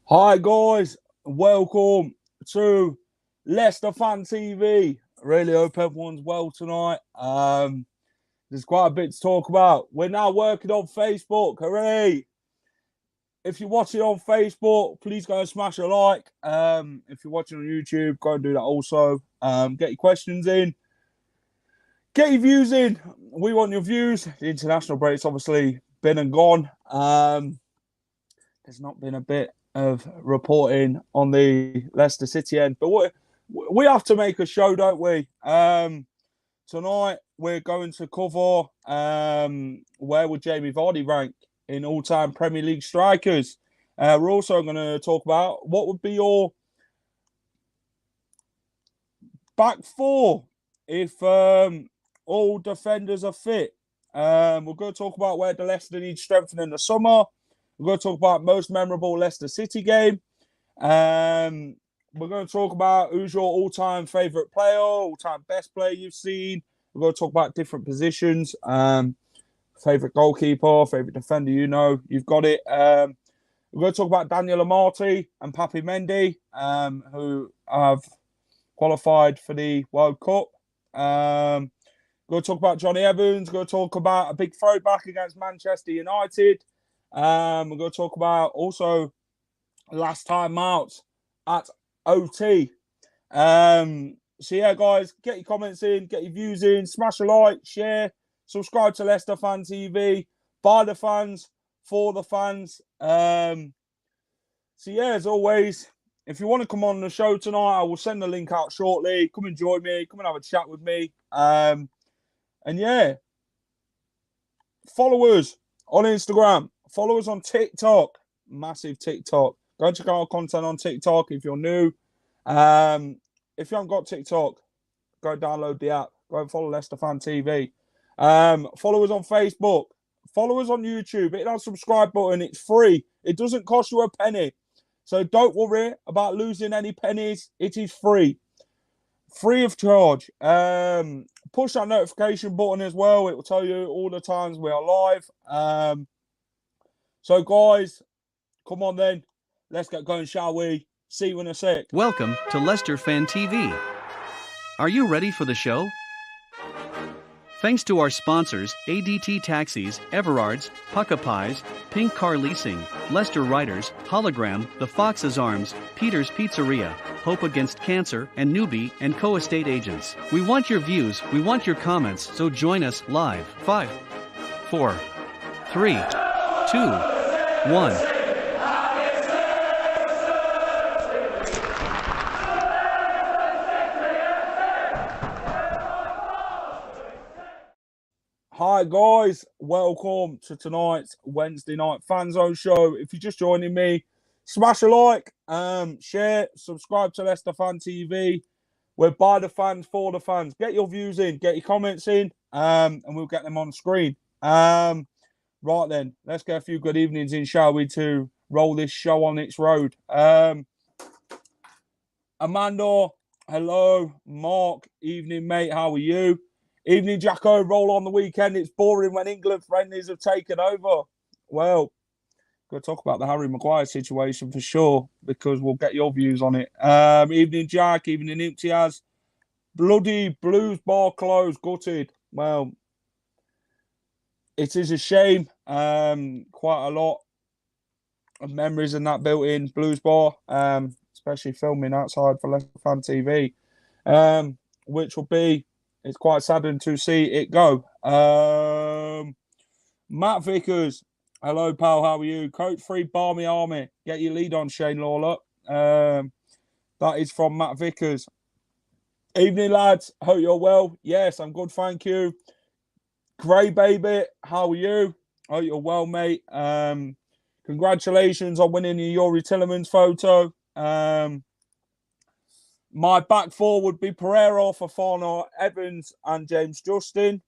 Hi guys, welcome to Leicester Fan TV. Really hope everyone's well tonight. There's quite a bit to talk about. We're now working on Facebook. Hooray! If you're watching on Facebook, please go and smash a like. If you're watching on YouTube, go and do that also. Get your questions in. Get your views in. We want your views. The international break's obviously been and gone. There's not been a bit of reporting on the Leicester City end, but we have to make a show, don't we? Tonight we're going to cover where would Jamie Vardy rank in all-time Premier League strikers. We're also going to talk about what would be your back four if all defenders are fit. We're going to talk about where the Leicester needs strengthening in the summer. We're going to talk about most memorable Leicester City game. We're going to talk about who's your all-time favourite player, all-time best player you've seen. We're going to talk about different positions. Favourite goalkeeper, favourite defender, you've got it. We're going to talk about Daniel Amati and Papi Mendy, who have qualified for the World Cup. We're going to talk about Johnny Evans. We're going to talk about a big throwback against Manchester United. We're going to talk about also last time out at OT. So yeah, guys, get your comments in, get your views in, smash a like, share, subscribe to Leicester Fan TV, by the fans, for the fans. So yeah, as always, if you want to come on the show tonight, I will send the link out shortly. Come and join me, come and have a chat with me. And yeah, follow us on Instagram. Follow us on TikTok. Massive TikTok. Go and check out our content on TikTok if you're new. If you haven't got TikTok, go download the app. Go and follow Leicester Fan TV. Follow us on Facebook. Follow us on YouTube. Hit that subscribe button. It's free. It doesn't cost you a penny. So don't worry about losing any pennies. It is free. Free of charge. Push that notification button as well. It will tell you all the times we are live. So, guys, come on then. Let's get going, shall we? See you in a sec. Welcome to Leicester Fan TV. Are you ready for the show? Thanks to our sponsors, ADT Taxis, Everards, Pukka Pies, Pink Car Leasing, Leicester Riders, Hollogram, The Fox's Arms, Peter's Pizzeria, Hope Against Cancer, and Newby Co estate agents. We want your views, we want your comments, so join us live. 5, 4, 3, 2, 1. Hi guys, welcome to tonight's Wednesday night Fanzone show. If you're just joining me, smash a like, share, subscribe to Leicester Fan TV. We're by the fans, for the fans. Get your views in, get your comments in, and we'll get them on screen. Right then, let's get a few good evenings in, shall we, to roll this show on its road. Amanda, hello. Mark, evening, mate. How are you? Evening, Jacko. Roll on the weekend. It's boring when England friendlies have taken over. Well, going to talk about the Harry Maguire situation for sure, because we'll get your views on it. Evening, Jack. Evening, Imtiaz. Bloody Blues bar closed. Gutted. Well, it is a shame. Quite a lot of memories in that built-in Blues bar, especially filming outside for Leicester Fan TV, which will be, it's quite saddening to see it go. Matt Vickers, hello, pal, how are you? Coach Free Barmy Army, get your lead on, Shane Lawler. That is from Matt Vickers. Evening, lads. Hope you're well. Yes, I'm good, thank you. Grey Baby, how are you? Hope you're well, mate. Congratulations on winning the Yuri Tillemans photo. My back four would be Pereira, Fofana, Evans, and James Justin.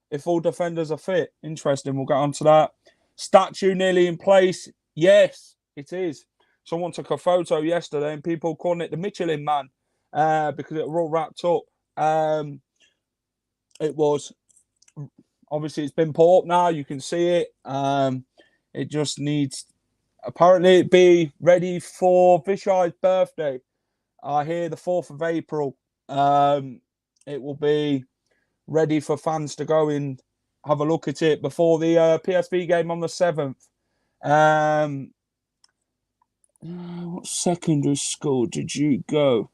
If all defenders are fit. Interesting, we'll get on to that. Statue nearly in place. Yes, it is. Someone took a photo yesterday and people calling it the Michelin Man because it was all wrapped up. It was. Obviously, it's been put up now. You can see it. It just needs Apparently, it'd be ready for Vishai's birthday. I hear the 4th of April. It will be ready for fans to go and have a look at it before the PSV game on the 7th. What secondary school did you go?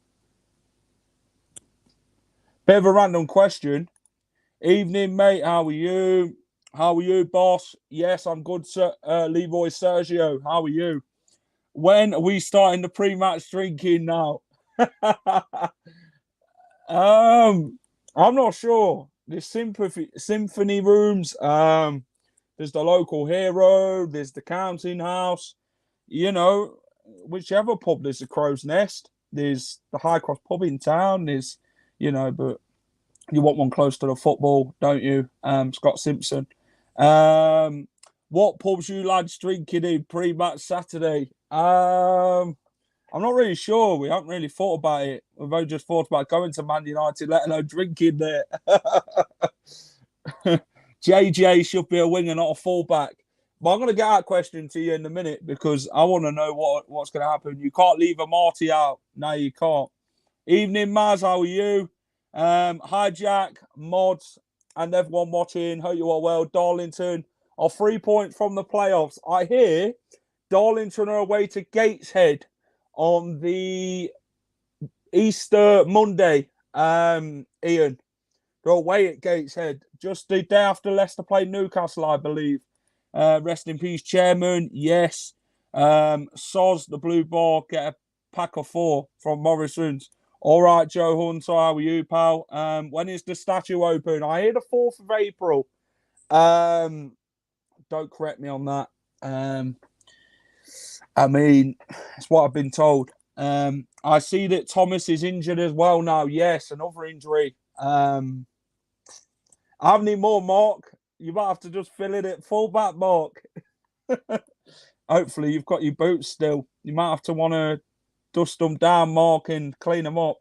Bit of a random question. Evening, mate. How are you? How are you, boss? Yes, I'm good, sir. Leroy Sergio. How are you? When are we starting the pre-match drinking now? I'm not sure. There's symphony rooms. There's the local hero. There's the counting house. You know, whichever pub there's a Crow's Nest. There's the High Cross pub in town. There's, but you want one close to the football, don't you? Scott Simpson. What pubs you lads drinking in pre-match Saturday? I'm not really sure. We haven't really thought about it. We've only just thought about going to Man United, let alone drinking there. JJ should be a winger, not a fullback. But I'm going to get that question to you in a minute because I want to know what's going to happen. You can't leave a Marty out. No, you can't. Evening, Maz. How are you? Hi, Jack, Mods, and everyone watching. Hope you are well. Darlington are 3 points from the playoffs. I hear Darlington are away to Gateshead on the Easter Monday, Ian. They're away at Gateshead. Just the day after Leicester played Newcastle, I believe. Rest in peace, Chairman. Yes. Soz, the Blue Bar, get a pack of 4 from Morrison's. All right, Joe Hunter, how are you, pal? When is the statue open? I hear the 4th of April. Don't correct me on that. I mean, it's what I've been told. I see that Thomas is injured as well now. Yes, another injury. How many more, Mark? You might have to just fill in at fullback, Mark. Hopefully, you've got your boots still. You might have to want to dust them down, Mark, and clean them up.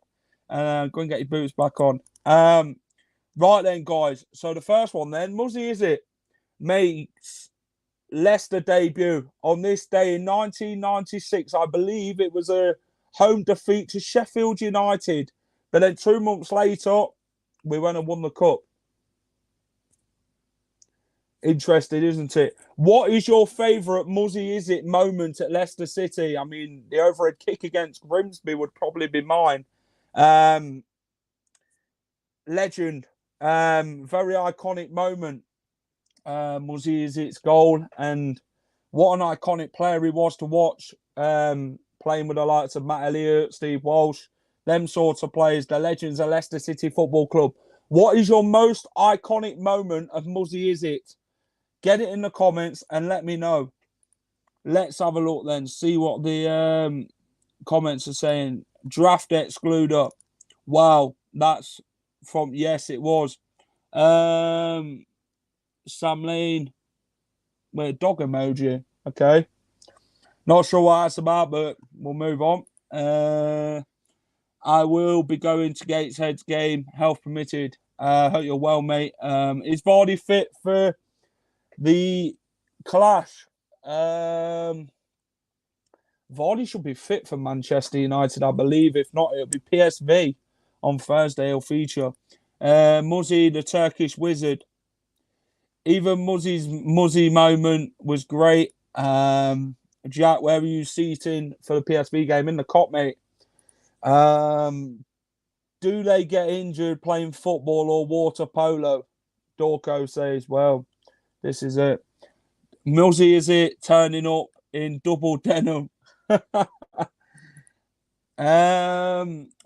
And go and get your boots back on. Right then, guys. So the first one then, Muzzy Izzet makes Leicester debut on this day in 1996. I believe it was a home defeat to Sheffield United. But then 2 months later, we went and won the cup. Interesting, isn't it? What is your favourite Muzzy Izzet moment at Leicester City? I mean, the overhead kick against Grimsby would probably be mine. Legend. Very iconic moment. Muzzy Izzet's goal. And what an iconic player he was to watch. Playing with the likes of Matt Elliott, Steve Walsh. Them sorts of players. The legends of Leicester City Football Club. What is your most iconic moment of Muzzy Izzet? Get it in the comments and let me know. Let's have a look then. See what the comments are saying. Draft excluder. Wow. That's from... Yes, it was. Sam Lane. Wait, dog emoji. Okay. Not sure what that's about, but we'll move on. I will be going to Gateshead's game, health permitted. Hope you're well, mate. Is Vardy fit for the clash? Vardy should be fit for Manchester United, I believe. If not, it'll be PSV on Thursday. He'll feature. Muzzy, the Turkish wizard. Even Muzzy's Muzzy moment was great. Jack, where were you seating for the PSV game? In the cop, mate. Do they get injured playing football or water polo? Dorco says, well, this is it. Muzzy Izzet turning up in double denim.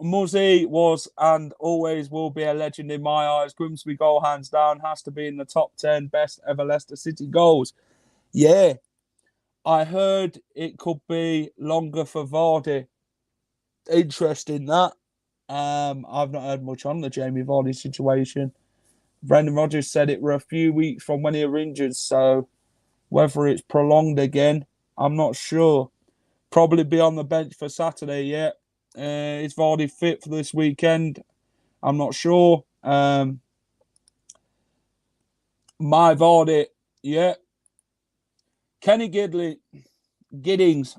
Muzzy was and always will be a legend in my eyes. Grimsby goal, hands down, has to be in the top 10 best ever Leicester City goals. Yeah, I heard it could be longer for Vardy. Interesting that. I've not heard much on the Jamie Vardy situation. Brendan Rodgers said it were a few weeks from when he was injured, so whether it's prolonged again, I'm not sure. Probably be on the bench for Saturday, yeah. Is Vardy fit for this weekend? I'm not sure. My Vardy, yeah. Kenny Gidley, Giddings,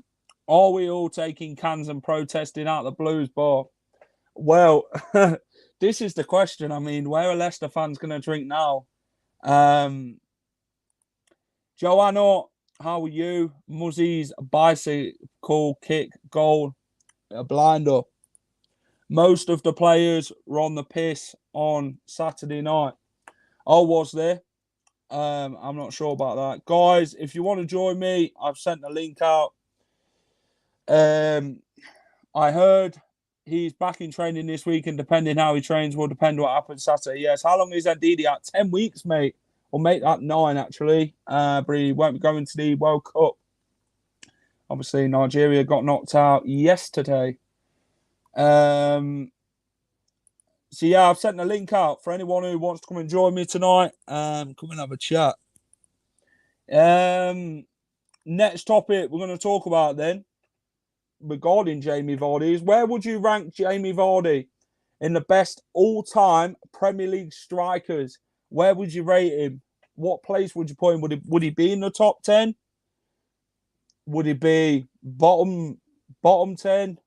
are we all taking cans and protesting out the Blues bar? Well, this is the question. I mean, where are Leicester fans going to drink now? Joanna, how are you? Muzzy's bicycle kick goal, a blinder. Most of the players were on the piss on Saturday night. I was there. I'm not sure about that. Guys, if you want to join me, I've sent the link out. I heard he's back in training this week, and depending how he trains will depend what happens Saturday. Yes. How long is ADT out? 10 weeks, mate. Or make that 9, actually. But he won't be going to the World Cup. Obviously, Nigeria got knocked out yesterday. So, yeah, I've sent the link out for anyone who wants to come and join me tonight. Come and have a chat. Next topic we're going to talk about then, regarding Jamie Vardy, is where would you rank Jamie Vardy in the best all-time Premier League strikers? Where would you rate him? What place would you put him? Would he be in the top 10? Would he be bottom 10?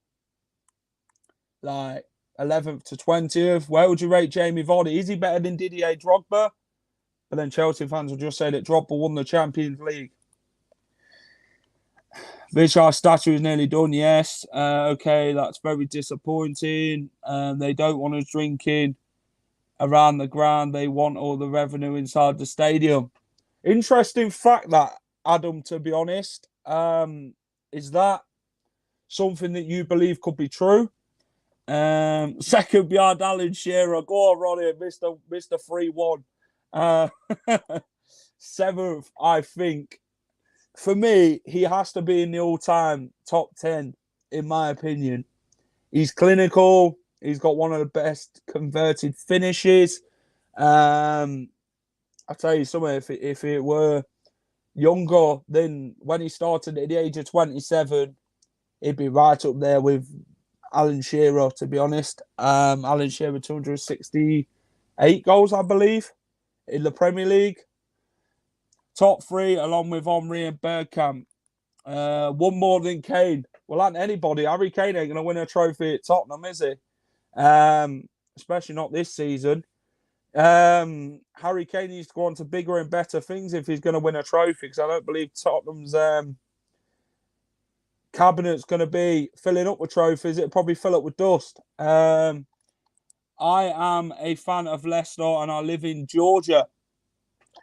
Like 11th to 20th? Where would you rate Jamie Vardy? Is he better than Didier Drogba? But then Chelsea fans will just say that Drogba won the Champions League. Vishal statue is nearly done, yes. Okay, that's very disappointing. They don't want us drinking around the ground. They want all the revenue inside the stadium. Interesting fact that, Adam, to be honest. Is that something that you believe could be true? Second behind Alan Shearer. Go on, Ronnie, Mr. 3-1. 7th, I think. For me, he has to be in the all-time top 10, in my opinion. He's clinical. He's got one of the best converted finishes. I'll tell you something, if it were younger than when he started at the age of 27, he'd be right up there with Alan Shearer, to be honest. Alan Shearer, 268 goals, I believe, in the Premier League. Top 3, along with Henry and Bergkamp. One more than Kane. Well, ain't anybody. Harry Kane ain't going to win a trophy at Tottenham, is he? Especially not this season. Harry Kane needs to go on to bigger and better things if he's going to win a trophy, because I don't believe Tottenham's cabinet's going to be filling up with trophies. It'll probably fill up with dust. I am a fan of Leicester and I live in Georgia.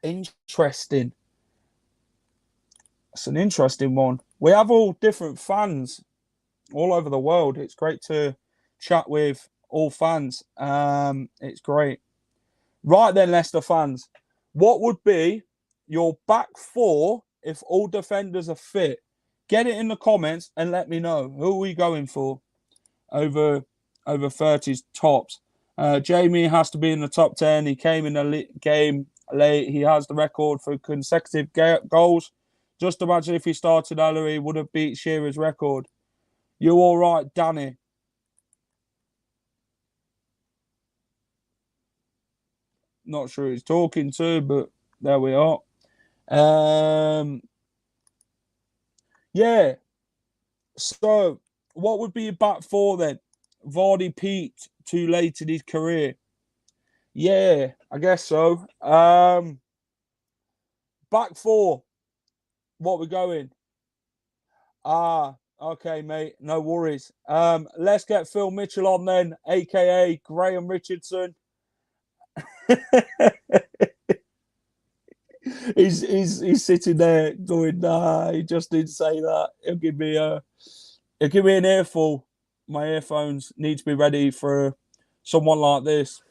Interesting. It's an interesting one. We have all different fans all over the world. It's great to chat with all fans. It's great. Right then, Leicester fans, what would be your back 4 if all defenders are fit? Get it in the comments and let me know. Who are we going for over 30s tops? Jamie has to be in the top 10. He came in the game late. He has the record for consecutive goals. Just imagine if he started earlier, he would have beat Shearer's record. You all right, Danny? Not sure who he's talking to, but there we are. Yeah. So, what would be your back 4 then? Vardy peaked too late in his career. Yeah, I guess so. Back 4. What we going? Okay, mate. No worries. Let's get Phil Mitchell on then, a.k.a. Graham Richardson. he's sitting there going, nah, he just didn't say that. He'll give me an earful. My earphones need to be ready for someone like this.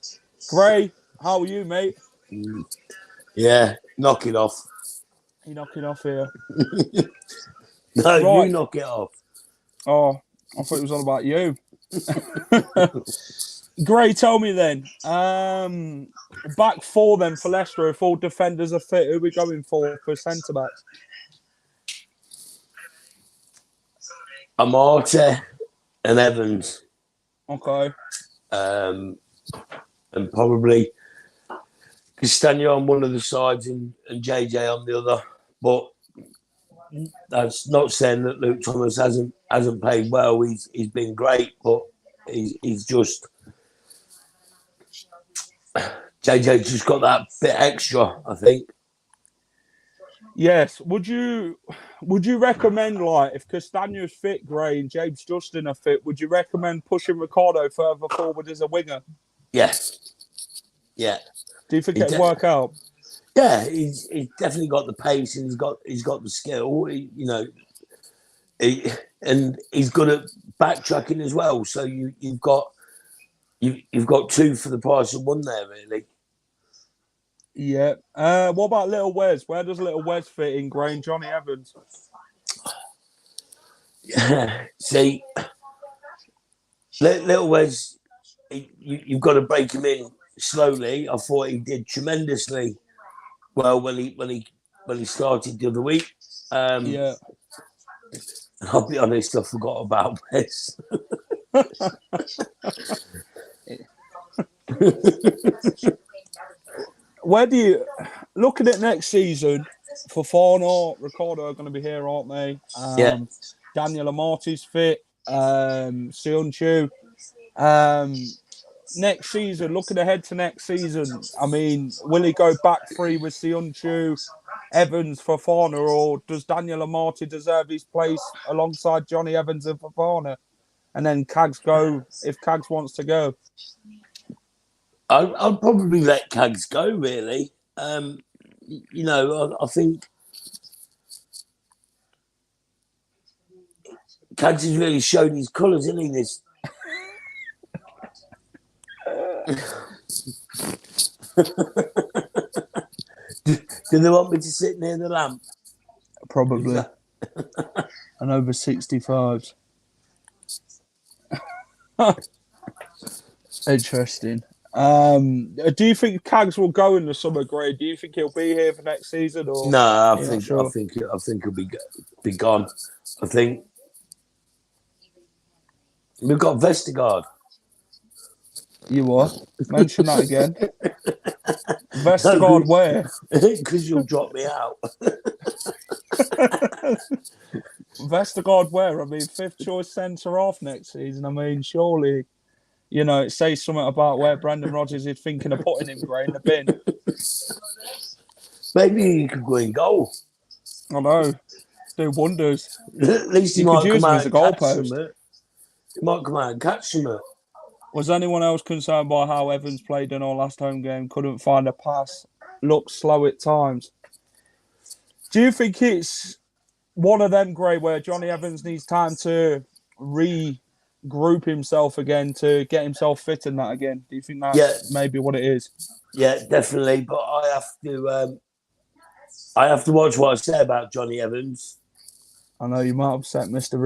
Gray, how are you, mate? Yeah, knock it off. You knocking off here? No, right. You knock it off. Oh, I thought it was all about you. Gray, tell me then. Back 4 then for Leicester. If all defenders are fit, who are we going for centre backs? Amarte and Evans. Okay. And probably Castagno on one of the sides and JJ on the other. But that's not saying that Luke Thomas hasn't played well. He's been great, but he's just JJ just got that bit extra, I think. Yes. Would you recommend, like, if Castagna's fit, Gray, and James Justin are fit, would you recommend pushing Ricardo further forward as a winger? Yes. Yeah. Do you think it'd work out? Yeah, he's definitely got the pace and he's got the skill. And he's good at backtracking as well. So you've got two for the price of one there, really. Yeah. What about Little Wes? Where does Little Wes fit in Gray and Johnny Evans? See, Little Wes, you've got to break him in slowly. I thought he did tremendously well when he started the other week. Yeah. I'll be honest, I forgot about Wes. Where do you looking at next season for Fafana, Ricardo are going to be here, aren't they? Yeah. Daniel Amarty's fit. Seunchu. Next season, looking ahead to next season, I mean, will he go back three with Seunchu, Evans, Fafana, or does Daniel Amarty deserve his place alongside Johnny Evans and Fafana? And then Cags go if Cags wants to go. I'd probably let Cags go, really. I think Cags has really shown his colours, isn't he? This. Do they want me to sit near the lamp? Probably. And over 65s. Interesting. Do you think Cags will go in the summer, Gray? Do you think he'll be here for next season? Or no, I think he'll be gone. I think we've got Vestergaard. You what? Mention that again. Vestergaard where? Because you'll drop me out. Vestergaard where? I mean, fifth choice centre half next season. I mean, surely. It says something about where Brendan Rodgers is thinking of putting him, Gray, in the bin. Maybe he could go in goal. I know. Do wonders. At least he might come out and catch some. He might come out and catch some. Was anyone else concerned by how Evans played in our last home game? Couldn't find a pass. Looked slow at times. Do you think it's one of them, Gray, where Johnny Evans needs time to regroup himself again to get himself fit in that again? Do you think that's maybe what it is? Yeah, definitely. But I have to watch what I say about Johnny Evans. I know you might upset Mr.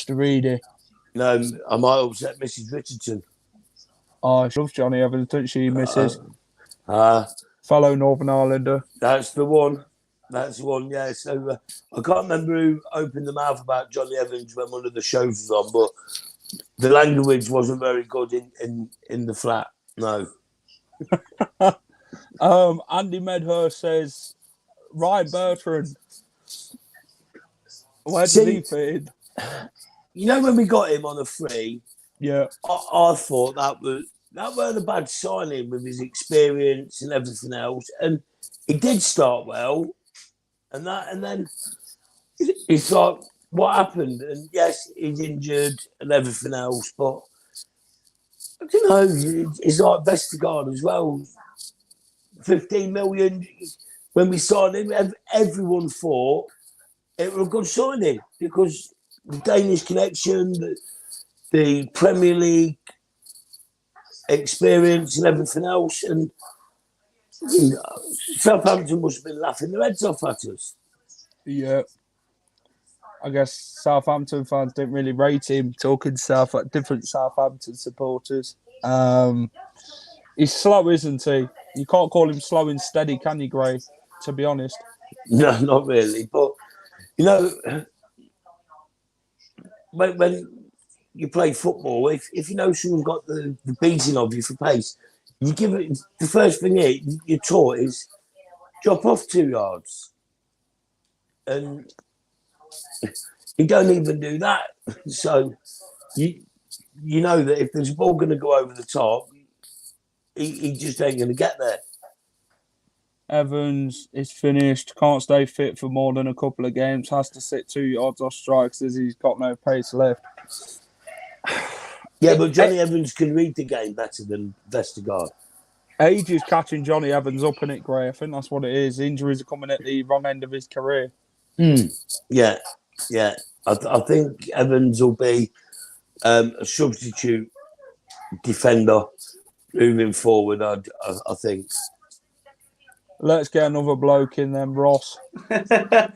Reedy. No, I might upset Mrs. Richardson. Oh, she loves Johnny Evans, doesn't she, Mrs.? Fellow Northern Islander. That's the one. Yeah. So I can't remember who opened the mouth about Johnny Evans when one of the shows was on, but the language wasn't very good in the flat. No. Andy Medhurst says Ryan Bertrand. Where does he fit in? When we got him on a free, yeah, I thought that weren't a bad signing with his experience and everything else, and he did start well. And then it's like, what happened? And yes, he's injured and everything else, but I don't know. It's like Vestergaard as well. 15 million. When we signed him, everyone thought it was a good signing because the Danish connection, the Premier League experience and everything else. And Southampton must have been laughing their heads off at us. Yeah. I guess Southampton fans didn't really rate him, talking different Southampton supporters. He's slow, isn't he? You can't call him slow and steady, can you, Gray? To be honest. No, not really. But, when you play football, if you know someone's got the beating of you for pace, you give it, the first thing you're taught is drop off 2 yards. and he don't even do that. So you know that if there's a ball going to go over the top, he just ain't going to get there. Evans is finished. Can't stay fit for more than a couple of games. Has to sit 2 yards off strikes as he's got no pace left. Yeah, but Johnny Evans can read the game better than Vestergaard. Age is catching Johnny Evans up in it, Gray. I think that's what it is. Injuries are coming at the wrong end of his career. Yeah. I think Evans will be a substitute defender moving forward. I think. Let's get another bloke in then, Ross. Hey,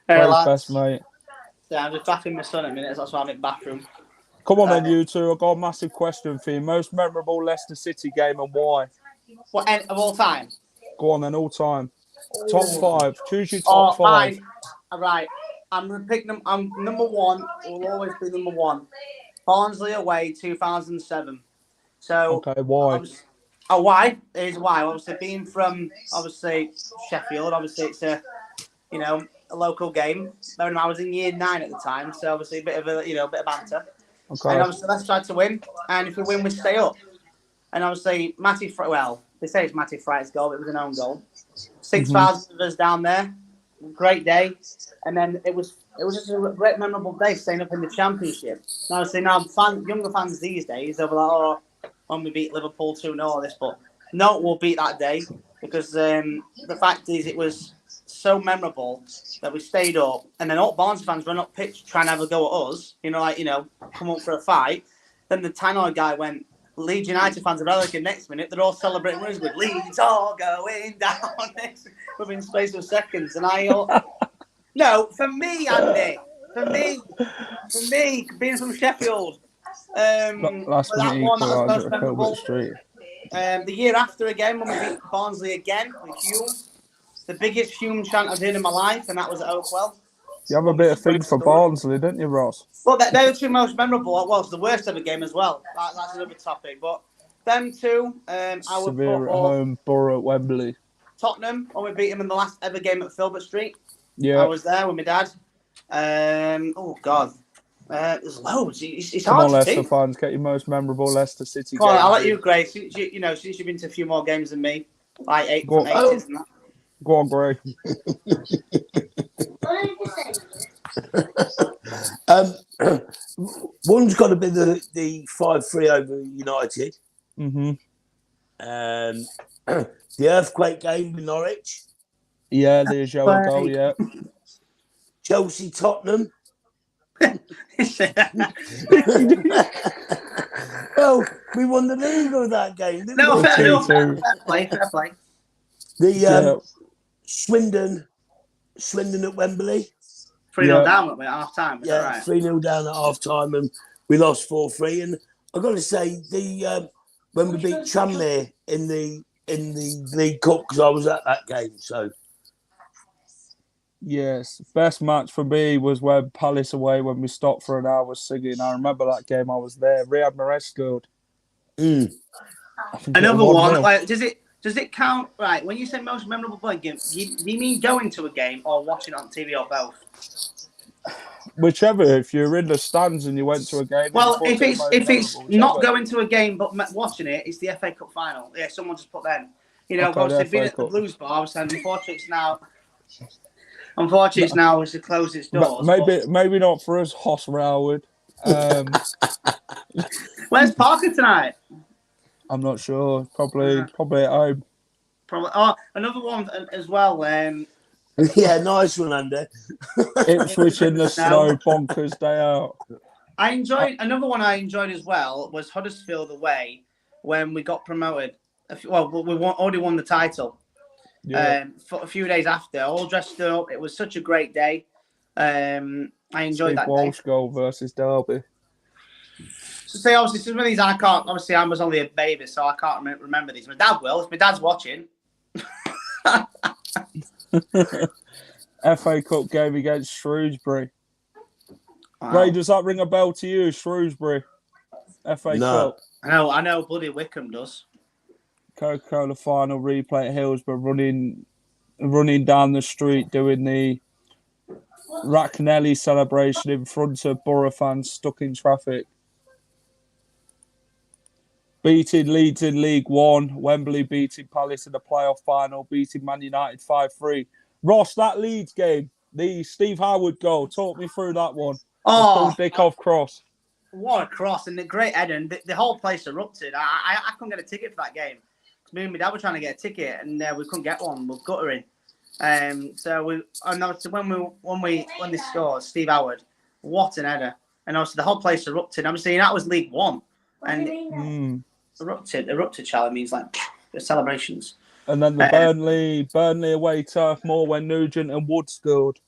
best mate. Yeah, I'm just bathing my son at minutes. That's why I'm in the bathroom. Come on then, you two. I've got a massive question for you. Most memorable Leicester City game and why? What of all time? Go on then, all time. Top 5. Choose your top 5. Right. I'm going to pick them. I'm number 1. Will always be number 1. Barnsley away, 2007. So. Okay, why? Why? Here's why. Obviously, being from Sheffield, obviously it's a local game. I was in year 9 at the time, so obviously a bit of banter. Okay. And obviously let's try to win, and if we win, we stay up. And obviously they say it's Matty Fright's goal, but it was an own goal. 6,000 of us down there, great day, and then it was just a great memorable day staying up in the Championship. And obviously now younger fans these days, they'll be like, when we beat Liverpool 2-0 all this, but no, we'll beat that day because the fact is it was so memorable that we stayed up, and then all Barnes fans run up pitch trying to have a go at us, come up for a fight. Then the Tannoy guy went, Leeds United fans are relicking next minute, they're all celebrating with Leeds all going down within space of seconds. And no, for me, Andy, for me, being from Sheffield, last minute equaliser at Filbert Street. The year after again, when we beat Barnsley again with Hume, the biggest Hume chant I've heard in my life, and that was at Oakwell. You have a bit of thing for Barnsley, don't you, Ross? Well, they're the two most memorable. Well, it's the worst ever game as well. That's another topic. But them two, I would Severe at home, Borough at Wembley. Tottenham, when we beat them in the last ever game at Filbert Street. Yeah. I was there with my dad. Oh, God. There's loads. It's Come hard on, to Leicester think. fans, get your most memorable Leicester City Come on, game. I'll let you, Grace. Since you've been to a few more games than me, like 8 from 80s and that. Go on, Gray. One's got to be the 5-3 over United. Mm-hmm. The earthquake game with Norwich. Yeah, the Joe goal, yeah. Chelsea Tottenham. Well, we won the league with that game, didn't we? Fair play. The Swindon at Wembley. 3-0 down at half time. Yeah, 3-0 down at half time, and we lost 4-3. And I've got to say, when we beat Tranmere in the League Cup, because I was at that game, so. Yes, best match for me was when Palace away, when we stopped for an hour singing. I remember that game. I was there. Riyad Mahrez scored. Another one. Like, does it count? Right, when you say most memorable game, do you mean going to a game or watching it on TV or both? Whichever. If you're in the stands and you went to a game. Well, if it's not going to a game but watching it, it's the FA Cup final. Yeah, someone just put then. Obviously being at the Blues bar, I was saying, unfortunately, it's now as it closes its doors. Maybe not for us, Hoss Railwood. Where's Parker tonight? I'm not sure. Probably at home. Probably. Oh, another one as well. Yeah, nice one, Andy. Ipswich in the snow, bonkers day out. Another one I enjoyed as well was Huddersfield away when we got promoted. We already won the title. Yeah. For a few days after, all dressed up. It was such a great day. I enjoyed that Walsh day. goal versus Derby. So say obviously some of these I can't. Obviously, I was only a baby, so I can't remember these. My dad will. If my dad's watching. FA Cup game against Shrewsbury. Wow. Ray, does that ring a bell to you, Shrewsbury? FA Cup. I know. Bloody Wickham does. Coca-Cola final replay at Hillsborough, running down the street doing the Racknelly celebration in front of Borough fans stuck in traffic. Beating Leeds in League One. Wembley beating Palace in the playoff final. Beating Man United 5-3. Ross, that Leeds game, the Steve Howard goal. Talk me through that one. Oh, Dick off cross. What a cross and the great header. And the whole place erupted. I couldn't get a ticket for that game. Me and my dad were trying to get a ticket and we couldn't get one. We're guttering. So when they scored, Steve Howard, what an header! And obviously the whole place erupted. Obviously that was League One, and erupted. Charlie means like the celebrations. And then the Burnley away turf more when Nugent and Wood scored.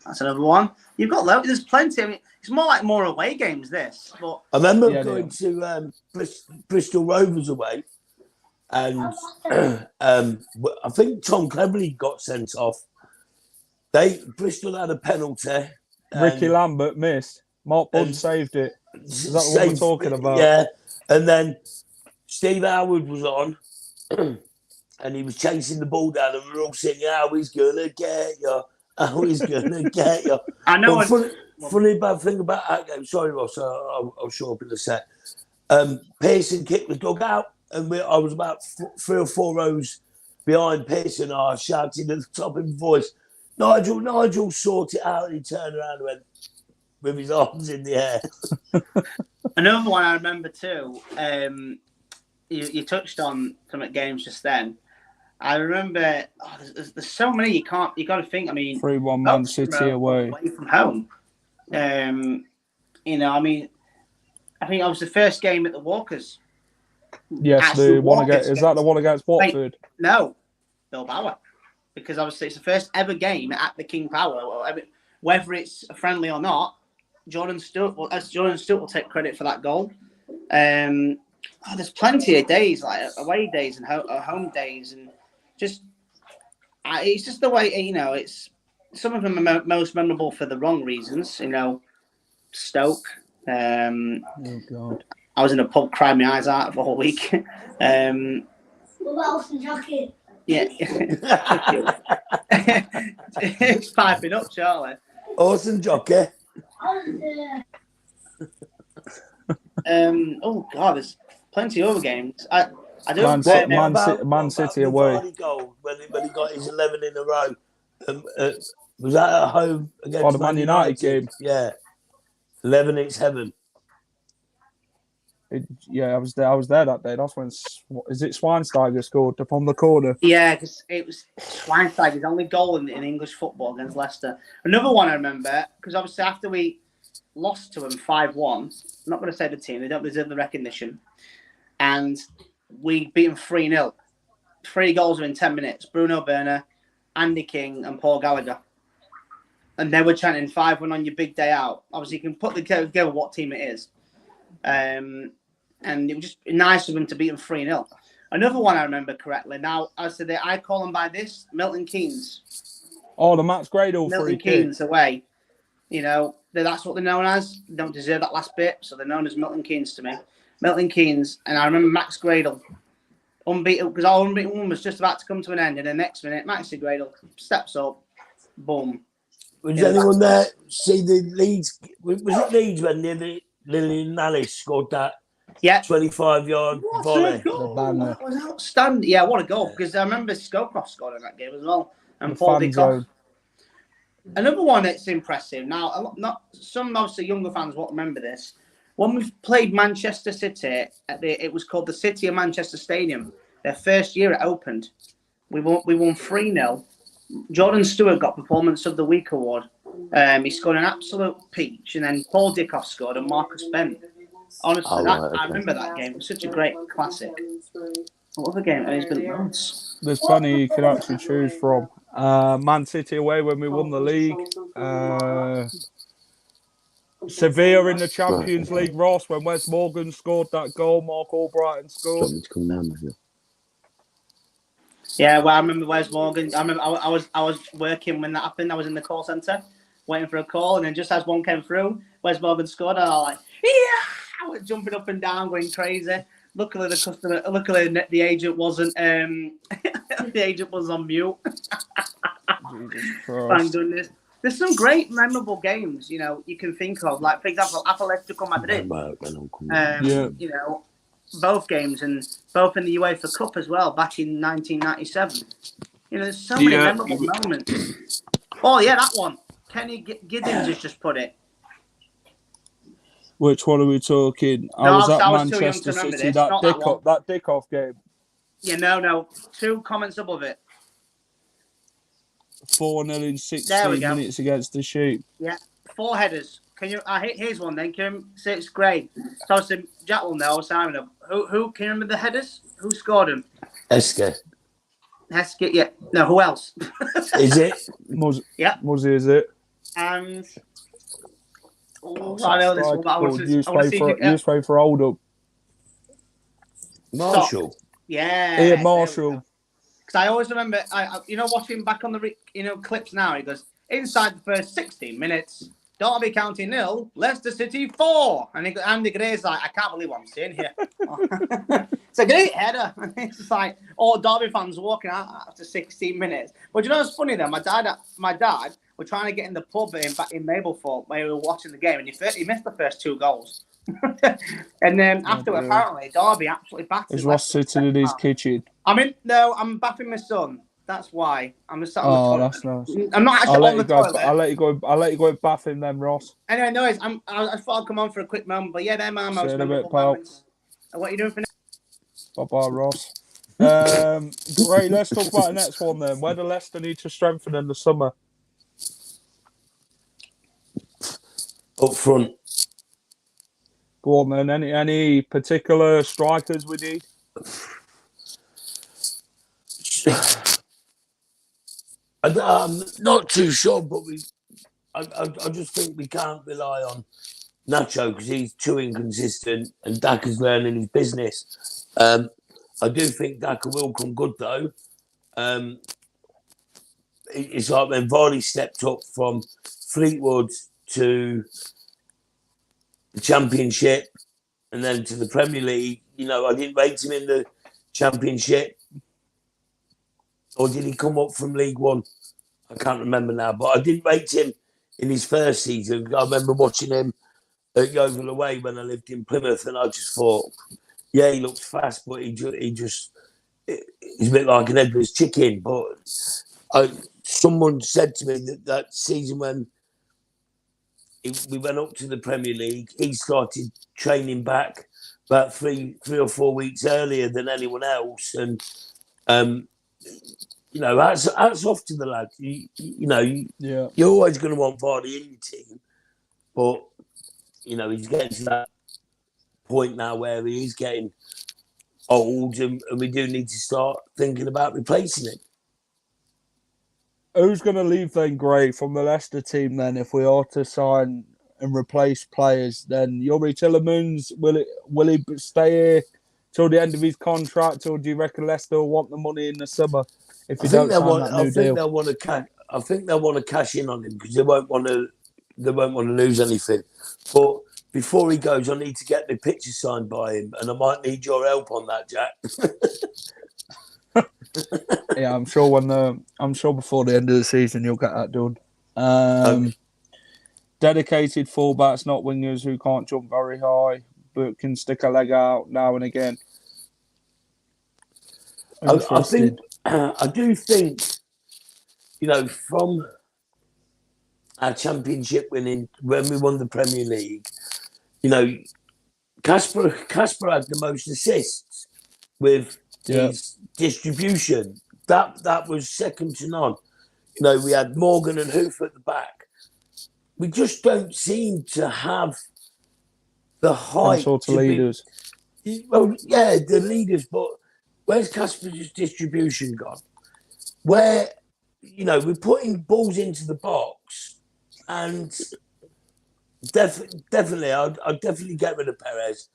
That's another one. You've got there's plenty. I mean, it's more away games. This, but I remember going to Bristol Rovers away. And I think Tom Cleverley got sent off. Bristol had a penalty. Ricky Lambert missed. Mark Bunn saved it. Is that what we're talking about? Yeah. And then Steve Howard was on, and he was chasing the ball down, and we were all singing, "How he's gonna get you? How he's gonna get you?" I know. Funny bad thing about that game. Sorry, Ross. I'll show up in a sec. Pearson kicked the dugout. And I was about 3 or 4 rows behind Pearson. I shouted at the top of his voice, Nigel, sort it out. And he turned around and went with his arms in the air. Another one I remember too, you touched on some of the games just then. I remember, there's so many you got to think. I mean, 3-1 Man City away from home. I mean, I think that was the first game at the Walkers. Yes, the one against. Is that the one against Watford? No, Bill Bauer, because obviously it's the first ever game at the King Power. Whether it's friendly or not, Jordan Stewart will take credit for that goal. There's plenty of days like away days and home days, and it's just the way it's. Some of them are most memorable for the wrong reasons. Stoke. Oh God. I was in a pub crying my eyes out for a whole week. What about Austin Jockey? Yeah. It's piping up, Charlie. Austin Jockey. Oh, God, there's plenty of other games. I don't Man City away. Vardy goal when he got his 11 in a row. Was that at home against the Man United game? Yeah. 11, it's heaven. I was there that day. That's when Schweinsteiger scored from the corner. Yeah, because it was Schweinsteiger's only goal in English football against Leicester. Another one I remember, because obviously after we lost to them 5-1, I'm not going to say the team, they don't deserve the recognition, and we beat them 3-0. 3 goals within 10 minutes. Bruno Berner, Andy King, and Paul Gallagher. And they were chanting 5-1 on your big day out. Obviously, you can put together what team it is. And it was just nice of them to beat them 3-0. Another one I remember correctly. Now, I said that I call them by this, Milton Keynes. Oh, the Max Gradle Milton Keynes away. That's what they're known as. They don't deserve that last bit, so they're known as Milton Keynes to me. Milton Keynes, and I remember Max Gradle, unbeaten, because our unbeaten one was just about to come to an end, and the next minute, Maxi Gradle steps up, boom. Was anyone there see the Leeds? Was it Leeds when Lillian Nallis scored that 25-yard volley? That was outstanding. Yeah, what a goal. Because I remember Scowcroft scored in that game as well. And Paul Dickoff. Another one that's impressive. Now, not some obviously younger fans won't remember this. When we played Manchester City, it was called the City of Manchester Stadium. Their first year it opened. We won 3-0. Jordan Stewart got Performance of the Week award. He scored an absolute peach, and then Paul Dickoff scored and Marcus Bent. Honestly, I remember that game. It was such a great classic. What other game? There's been loads. There's plenty you can actually choose from. Man City away when we won the league. Sevilla in the Champions League, Ross, when Wes Morgan scored that goal, Mark Albrighton scored. Yeah, well, I remember Wes Morgan. I remember I was working when that happened. I was in the call centre waiting for a call, and then just as one came through, Wes Morgan scored, and I was like, yeah! I was jumping up and down, going crazy. Luckily, the agent wasn't. The agent was on mute. Jesus Christ. Thank goodness. There's some great memorable games, you know, you can think of. Like, for example, Atletico Madrid. You know, both games, and both in the UEFA Cup as well, back in 1997. You know, there's so many memorable moments. Oh, yeah, that one. Kenny Giddens has just put it. Which one are we talking? No, I was at I was too young Manchester to remember City, this. Not that one. that dick-off game. Yeah, no. 2 comments above it. 4-0 in 16 minutes against the Sheep. Yeah, 4 headers. Can you? Here's one then. Can you say it's great? So obviously Jack will know. Simon, who can you remember the headers? Who scored them? Esker. Yeah. No, who else? Is it? Muzzy Izzet. And I know this one. But I want to play for Oldham. Marshall. Yeah. Ian Marshall. Because I always remember, watching back on the clips now. He goes, inside the first 16 minutes, Derby County 0, Leicester City 4. And Andy Gray's like, I can't believe what I'm seeing here. It's a great header. It's just like all Derby fans walking out after 16 minutes. But you know what's funny though? My dad were trying to get in the pub in Mablethorpe where we were watching the game, and he missed the first 2 goals. And then after, apparently, Derby absolutely battered. Is Ross sitting in his kitchen? I'm bathing my son. That's why I'm just sat on the toilet. That's nice. I'm not actually on the toilet. I'll let you go and bath him then, Ross. Anyway, no, I thought I'd come on for a quick moment, but yeah, they're my most memorable moments. What are you doing for next? Bye-bye, Ross. Great, let's talk about the next one then. Where do Leicester need to strengthen in the summer? Up front. Go on then. Any particular strikers we need? I'm not too sure, but I just think we can't rely on Nacho because he's too inconsistent and Daka's learning his business. I do think Daka will come good though. It's like when Vardy stepped up from Fleetwood to the Championship and then to the Premier League. You know, I didn't rate him in the Championship. Or did he come up from League One? I can't remember now. But I didn't rate him in his first season. I remember watching him at Yeovil away when I lived in Plymouth, and I just thought, yeah, he looks fast, but he's a bit like an Edwards chicken. But someone said to me that season when we went up to the Premier League, he started training back about three or 4 weeks earlier than anyone else, and that's off to the lad. You're always going to want Vardy in your team, but he's getting to that point now where he is getting old, and we do need to start thinking about replacing him. Who's going to leave then, Gray, from the Leicester team then? If we are to sign and replace players, then Youri Tillemans, will he stay here till the end of his contract, or do you reckon Leicester will want the money in the summer if he don't sign that new deal? I think they'll want to cash in on him because they won't want to lose anything. But before he goes, I need to get the picture signed by him, and I might need your help on that, Jack. Yeah, I'm sure before the end of the season you'll get that done. Dedicated fullbacks, not wingers who can't jump very high but can stick a leg out now and again. I do think, from our championship winning when we won the Premier League, Kasper had the most assists with his distribution. That was second to none. We had Morgan and Hoof at the back. We just don't seem to have the height. Sort of leaders. The leaders, but where's Kasper's distribution gone? Where, we're putting balls into the box, and definitely, I'd definitely get rid of Perez.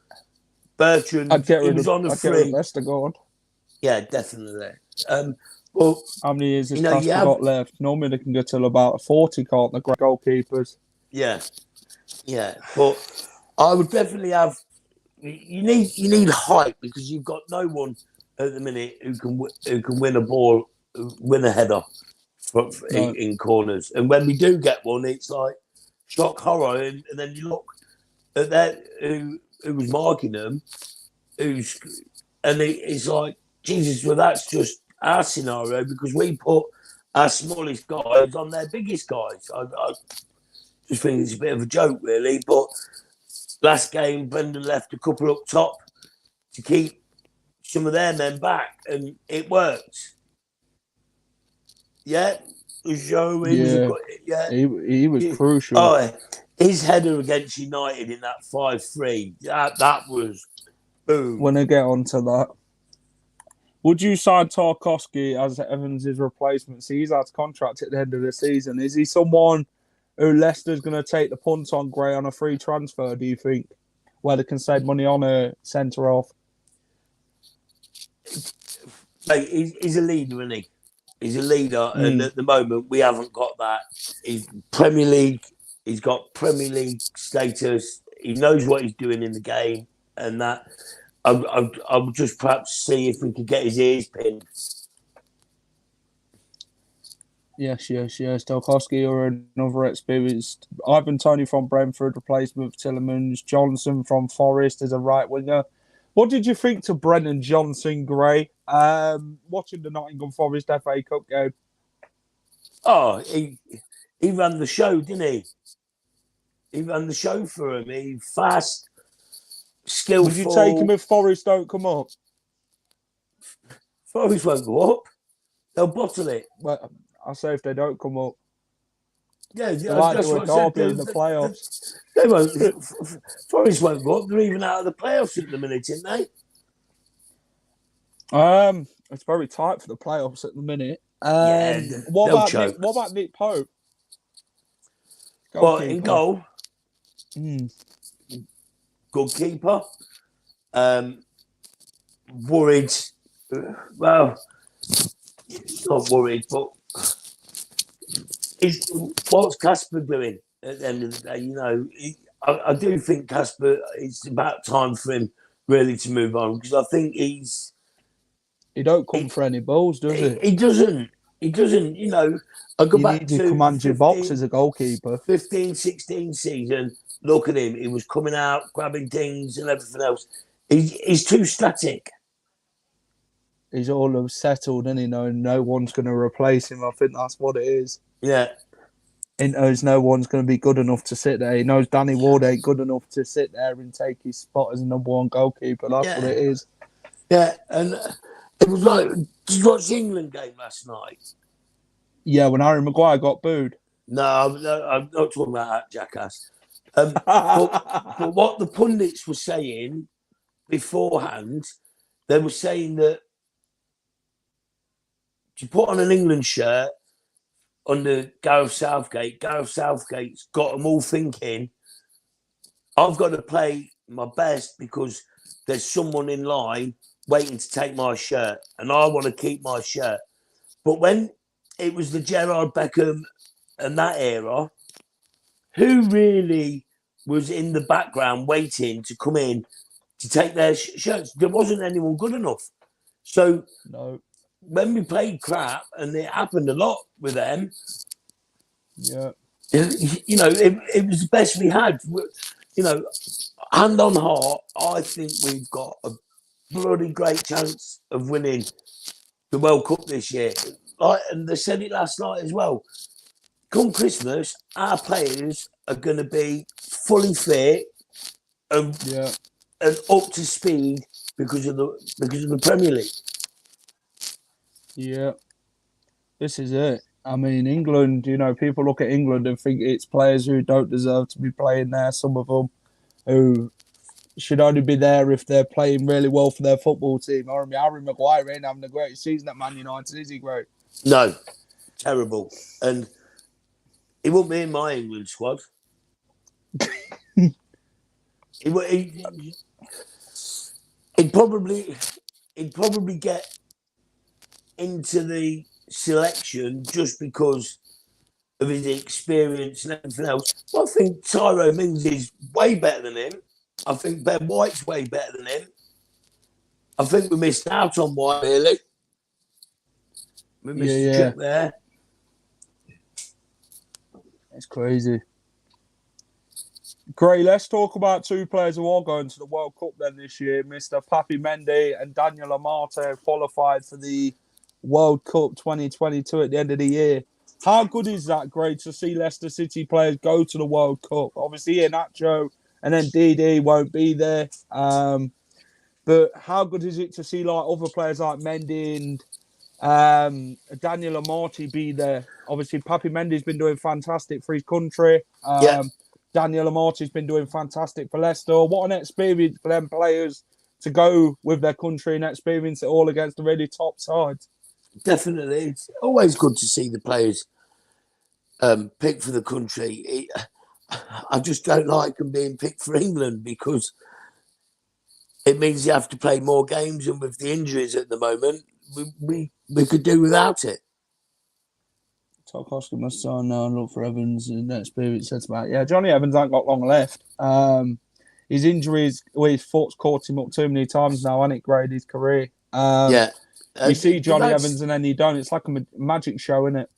Bertrand, he was on the free. Leicester, go on. Yeah, definitely. Well, how many years has Kasper got left? Normally they can get till about 40, can't the goalkeepers? Yeah. But I would definitely have. You need height because you've got no one at the minute who can win a ball, win a header in corners. And when we do get one, it's like shock horror. And then you look at that who was marking them, it's like, Jesus, well, that's just our scenario because we put our smallest guys on their biggest guys. I just think it's a bit of a joke, really. But last game, Brendan left a couple up top to keep some of their men back, and it worked. Yeah, he was crucial. Oh, his header against United in that 5-3, that was boom. When I get onto that, would you sign Tarkowski as Evans' replacement? See, he's out of contract at the end of the season. Is he someone who Leicester's going to take the punt on Gray on a free transfer, do you think? Where they can save money on a centre-off? Like, he's a leader, isn't he? He's a leader, and at the moment we haven't got that. He's Premier League. He's got Premier League status. He knows what he's doing in the game, and that I would just perhaps see if we could get his ears pinned. Yes. Tarkowski or another experienced Ivan Toney from Brentford, replacement of Tillemans. Johnson from Forest as a right winger. What did you think to Brennan Johnson, Gray? Watching the Nottingham Forest FA Cup game. Oh, he ran the show, didn't he? He ran the show for him. He fast, skillful. Would you take him if Forest don't come up? Forest won't go up. They'll bottle it. Well, I say if they don't come up. Yeah, they might do a derby in the playoffs. They won't. Forest won't go up. They're even out of the playoffs at the minute, aren't they? It's very tight for the playoffs at the minute. What about Nick Pope? Well, in goal, good keeper. Worried. Well, not worried, but what's Casper doing at the end of the day? You know, I do think Casper, it's about time for him really to move on because I think he don't come for any balls, does he? He doesn't. You know, I go back to command your box as a goalkeeper. 15-16 season. Look at him. He was coming out, grabbing things and everything else. He's too static. He's all settled, and no one's going to replace him. I think that's what it is. Yeah. He knows no one's going to be good enough to sit there. He knows Danny Ward ain't good enough to sit there and take his spot as number one goalkeeper. That's what it is. Yeah, and it was like, did you watch the England game last night? Yeah, when Harry Maguire got booed. No, I'm not talking about that, jackass. But what the pundits were saying beforehand, they were saying that to put on an England shirt under Gareth Southgate's got them all thinking, I've got to play my best because there's someone in line waiting to take my shirt and I want to keep my shirt. But when it was the Gerard Beckham and that era, who really was in the background waiting to come in to take their shirts? There wasn't anyone good enough. So when we played crap, and it happened a lot with them, you know, it was the best we had. You know, hand on heart, I think we've got a bloody great chance of winning the World Cup this year. And they said it last night as well. Come Christmas, our players are going to be fully fit and up to speed because of the Premier League. Yeah, this is it. I mean, England, you know, people look at England and think it's players who don't deserve to be playing there. Some of them who should only be there if they're playing really well for their football team. I mean, Harry Maguire ain't having a great season at Man United, is he, great? No, terrible. And he won't be in my England squad. He'd probably get into the selection just because of his experience and everything else. Well, I think Tyrone Mings is way better than him. I think Ben White's way better than him. I think we missed out on White, really. We missed a trip there. It's crazy. Gray, let's talk about two players who are going to the World Cup then this year. Mr. Papi Mendy and Daniel Amate qualified for the World Cup 2022 at the end of the year. How good is that, Gray, to see Leicester City players go to the World Cup? Obviously, Iheanacho and then DD won't be there. But how good is it to see like other players like Mendy and Daniel Amate be there? Obviously, Papi Mendy's been doing fantastic for his country. Daniel Amate's been doing fantastic for Leicester. What an experience for them players to go with their country and experience it all against the really top sides. Definitely. It's always good to see the players picked for the country. I just don't like them being picked for England because it means you have to play more games, and with the injuries at the moment, we could do without it. Top Oscar must sign now and look for Evans and that experience says about. Yeah, Johnny Evans ain't got long left. His injuries, his foot's caught him up too many times now, and it graded his career. You see Johnny Evans and then you don't. It's like a magic show, isn't it?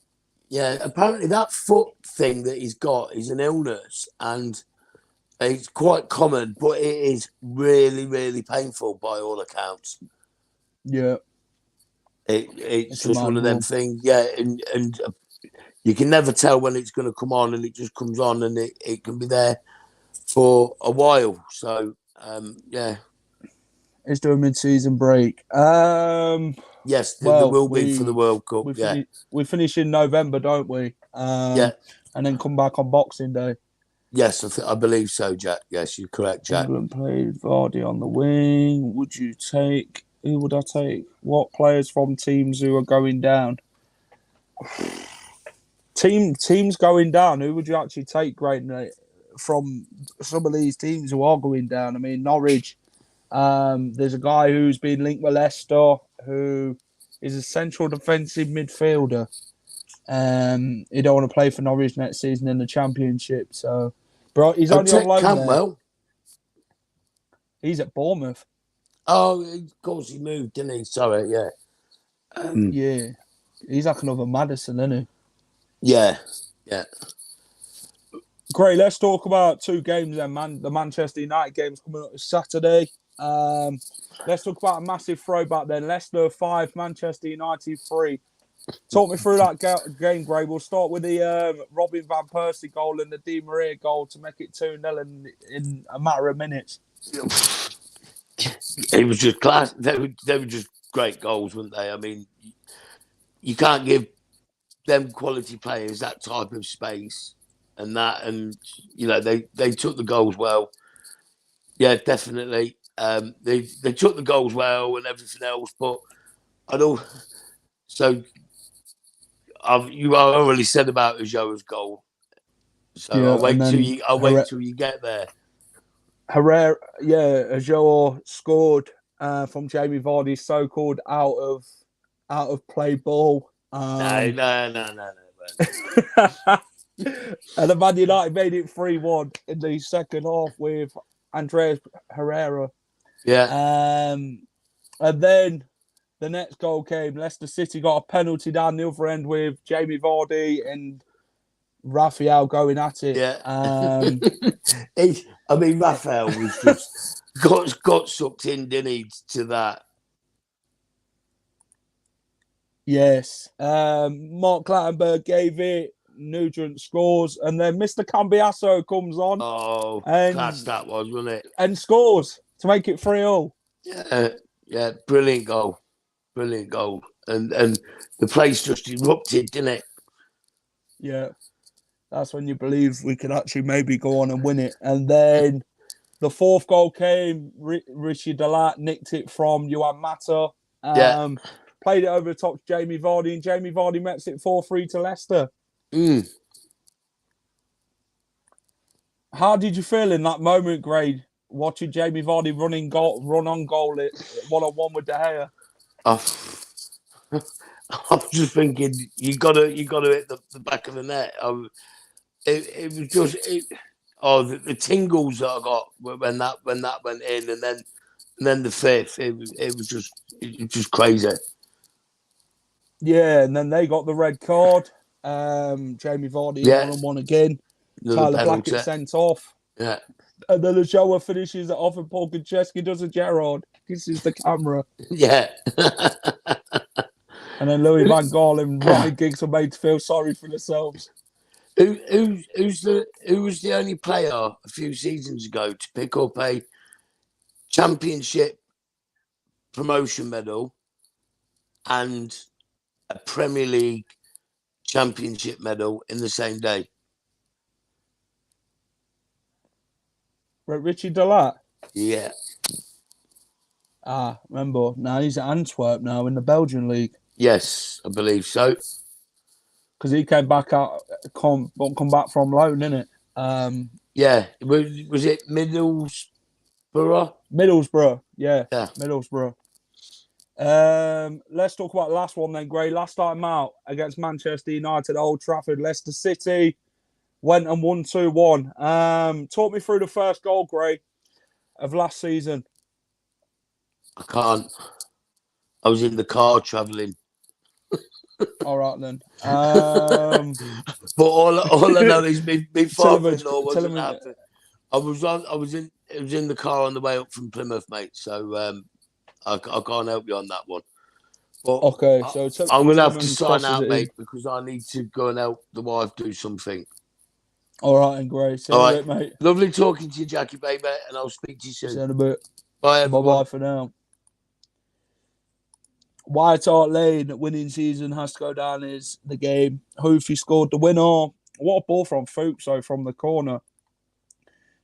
Yeah, apparently that foot thing that he's got is an illness, and it's quite common, but it is really, really painful by all accounts. Yeah. It's just one of them things. Yeah, and you can never tell when it's going to come on, and it just comes on, and it can be there for a while. So, yeah. It's doing mid-season break. Yes, there will be for the World Cup. We finish in November, don't we? And then come back on Boxing Day. Yes, I believe so, Jack. Yes, you're correct, Jack. England played Vardy on the wing. Who would I take? What players from teams who are going down? Teams going down. Who would you actually take, Great, from some of these teams who are going down? I mean, Norwich. There's a guy who's been linked with Leicester, who is a central defensive midfielder. He don't want to play for Norwich next season in the Championship. So, bro, he's only on loan there. He's at Bournemouth. Oh, of course he moved, didn't he? Sorry, yeah. Yeah. He's like another Maddison, isn't he? Yeah. Great, let's talk about two games then, man. The Manchester United game's coming up this Saturday. Let's talk about a massive throwback then. Leicester 5, Manchester United 3. Talk me through that game, Gray. We'll start with the Robin Van Persie goal and the Di Maria goal to make it 2-0 in a matter of minutes. It was just class. They were just great goals, weren't they? I mean, you can't give them quality players that type of space and you know they took the goals well. Yeah, definitely. They took the goals well and everything else, but I don't. So you already said about Ajoa's goal. So yeah, I'll wait till you get there. Herrera, Ajoa scored from Jamie Vardy's so-called out of play ball. No. And the Man United made it 3-1 in the second half with Andreas Herrera. Yeah. And then the next goal came. Leicester City got a penalty down the other end with Jamie Vardy and Raphael going at it. Yeah. Raphael was just got sucked in, didn't he, to that? Yes. Mark Clattenburg gave it. Nugent scores, and then Mr. Cambiasso comes on. Oh, class that was, wasn't it? And scores to make it 3-0. Yeah, brilliant goal. And the place just erupted, didn't it? Yeah. That's when you believe we could actually maybe go on and win it. And then the fourth goal came. Richie Delat nicked it from Johan Mata. Played it over the top to Jamie Vardy, and Jamie Vardy makes it 4-3 to Leicester. How did you feel in that moment, Gray, watching Jamie Vardy run on goal it 1-on-1 with De Gea? I'm just thinking you got to hit the back of the net. It was just the tingles that I got when that went in, and then the fifth. It was just crazy. Yeah, and then they got the red card. Jamie Vardy Yeah. 1-on-1 again. Another Tyler penalty. Blackett sent off. Yeah. And then Ajoa finishes it off and Paul Konchesky does a Gerrard. Kisses the camera. Yeah. And then Louis Van Gaal and Ryan Giggs are made to feel sorry for themselves. Who was the only player a few seasons ago to pick up a championship promotion medal and a Premier League championship medal in the same day? Richie Delat. Yeah. Remember. Now he's at Antwerp now in the Belgian league. Yes, I believe so. Because he came back out, come back from loan, innit? Yeah. Was it Middlesbrough? Middlesbrough. Yeah. Yeah. Middlesbrough. Let's talk about the last one then, Gray. Last time out against Manchester United, Old Trafford, Leicester City went and won 2-1. Talk me through the first goal, Gray, of last season. I can't. I was in the car travelling. All right then. But all I know is my father-in-law wasn't me, happy. It was in the car on the way up from Plymouth, mate. So I can't help you on that one. But okay, so I'm gonna have to sign out, mate, because I need to go and help the wife do something. All right, and Gray. See you in a bit, mate. Lovely talking to you, Jackie, baby, and I'll speak to you soon. See you in a bit. Bye, everyone. Bye for now. White Hart Lane winning season has to go down is the game. Hoofy scored the winner. What a ball from Fuchs, from the corner.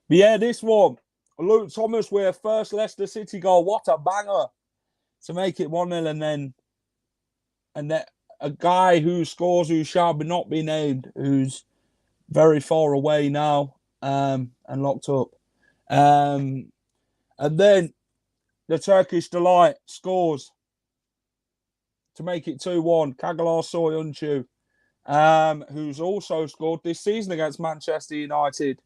But yeah, this one, Luke Thomas with first Leicester City goal. What a banger to make it 1-0, and then a guy who scores who shall not be named, who's very far away now and locked up. And then the Turkish Delight scores to make it 2-1. Kagalar Soyuncu, who's also scored this season against Manchester United.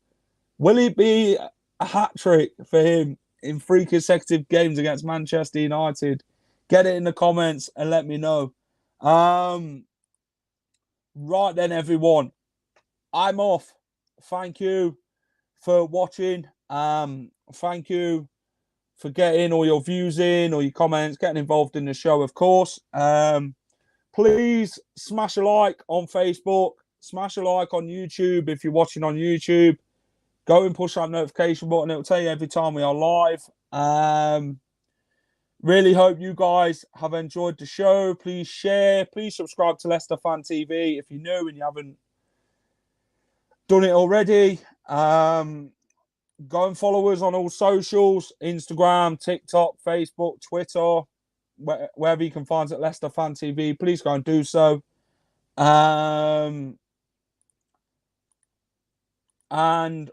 Will it be a hat-trick for him in 3 consecutive games against Manchester United? Get it in the comments and let me know. Right then, everyone. I'm off. Thank you for watching. Thank you for getting all your views in, all your comments, getting involved in the show, of course. Please smash a like on Facebook. Smash a like on YouTube if you're watching on YouTube. Go and push that notification button. It'll tell you every time we are live. Really hope you guys have enjoyed the show. Please share. Please subscribe to Leicester Fan TV if you're new and you haven't done it already. Go and follow us on all socials, Instagram, TikTok, Facebook, Twitter, wherever you can find us at Leicester Fan TV. Please go and do so. And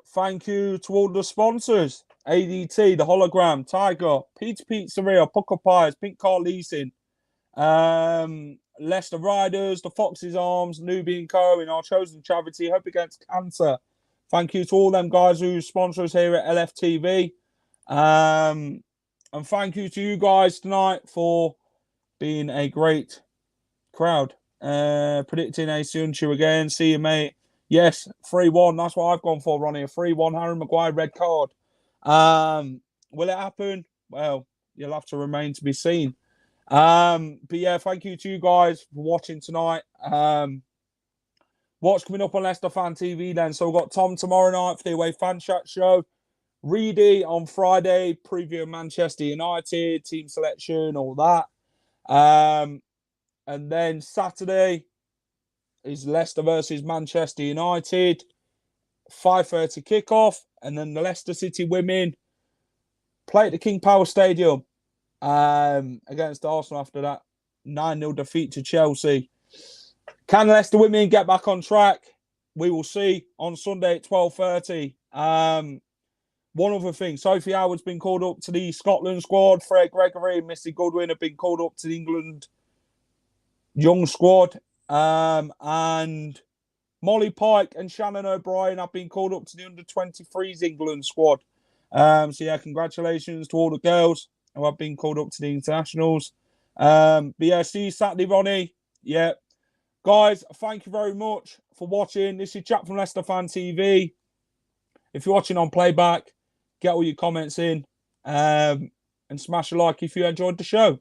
thank you to all the sponsors. ADT, the Hollogram, Tiger, Pizzeria, Pukka Pies, Car Leasing, Leicester Riders, the Fox's Arms, Newby Co in our chosen charity, Hope Against Cancer. Thank you to all them guys who sponsor us here at LFTV. And thank you to you guys tonight for being a great crowd. Predicting a Soyuncu again. See you, mate. Yes, 3-1. That's what I've gone for, Ronnie. A 3-1 Harry Maguire red card. Will it happen? Well, you'll have to remain to be seen. But yeah, thank you to you guys for watching tonight. What's coming up on Leicester Fan TV then? So we've got Tom tomorrow night for the Away Fan Chat Show. Reedy on Friday, preview Manchester United, team selection, all that. And then Saturday is Leicester versus Manchester United. 5:30 kickoff. And then the Leicester City women play at the King Power Stadium against Arsenal after that 9-0 defeat to Chelsea. Can Leicester women get back on track? We will see on Sunday at 12:30. One other thing, Sophie Howard's been called up to the Scotland squad. Fred Gregory and Missy Goodwin have been called up to the England young squad. And Molly Pike and Shannon O'Brien have been called up to the under-23s England squad. So yeah, congratulations to all the girls who have been called up to the internationals. But yeah, see you Saturday, Ronnie. Yeah. Guys, thank you very much for watching. This is Jack from Leicester Fan TV. If you're watching on playback, get all your comments in and smash a like if you enjoyed the show.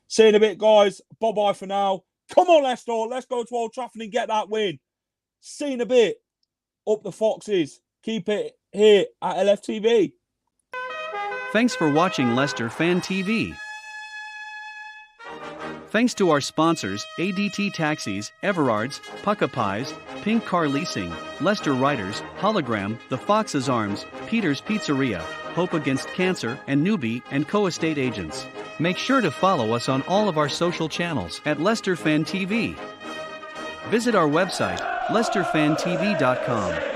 See you in a bit, guys. Bye-bye for now. Come on, Leicester. Let's go to Old Trafford and get that win. See you in a bit. Up the Foxes. Keep it here at LFTV. Thanks for watching Leicester Fan TV. Thanks to our sponsors, ADT Taxis, Everards, Pukka Pies, Pink Car Leasing, Leicester Riders, Hollogram, The Fox's Arms, Peter's Pizzeria, Hope Against Cancer, and Newby Co estate agents. Make sure to follow us on all of our social channels at Leicester Fan TV. Visit our website, leicesterfantv.com.